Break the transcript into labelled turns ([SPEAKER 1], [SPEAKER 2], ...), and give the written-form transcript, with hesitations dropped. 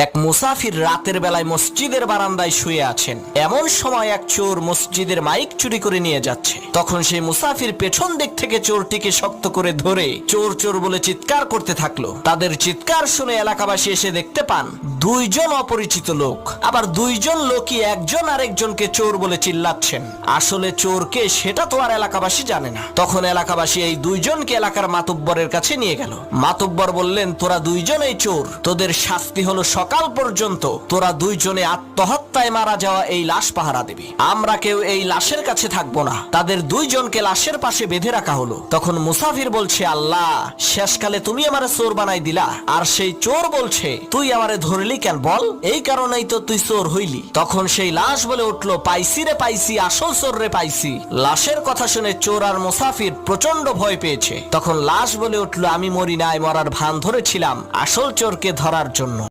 [SPEAKER 1] এক মুসাফির রাতের বেলায় মসজিদের বারান্দায় শুয়ে আছেন। এমন সময় এক চোর মসজিদের মাইক চুরি করে নিয়ে যাচ্ছে। তখন সেই মুসাফির পেছন দিক থেকে চোরটিকে শক্ত করে ধরে চোর চোর বলে চিৎকার করতে থাকলো। তাদের চিৎকার শুনে এলাকাবাসী এসে দেখতে পান দুইজন অপরিচিত লোক, আবার দুইজন লোকই একজন আরেকজনকে চোর বলে চিল্লাচ্ছেন। আসলে চোরকে সেটা তো আর এলাকাবাসী জানে না। তখন এলাকাবাসী এই দুইজনকে এলাকার মাতব্বরের কাছে নিয়ে গেল। মাতব্বর বললেন, তোরা দুইজনেই চোর, তোদের শাস্তি হলো সকাল পর্যন্ত তোরা দুইজনে আত্মহত্যায় মারা যাওয়া এই লাশ পাহারা দিবি। আমরা কেউ এই লাশের কাছে থাকবো না। তাদের দুইজনকে লাশের পাশে বেঁধে রাখা হলো। তখন মুসাফির বলছে, আল্লাহ, শেষকালে তুমি আমারে চোর বানাই দিলা। আর সেই চোর বলছে, তুই আমারে ধরলি কেন বল? এই কারণেই তো তুই চোর হইলি। তখন সেই লাশ বলে উঠলো, পাইছি রে পাইছি, আসল চোর রে পাইছি। লাশের কথা শুনে চোর আর মুসাফির প্রচন্ড ভয় পেয়েছে। তখন লাশ বলে উঠলো, আমি মরি নাই, মরার ভান ধরেছিলাম আসল চোরকে ধরার জন্য।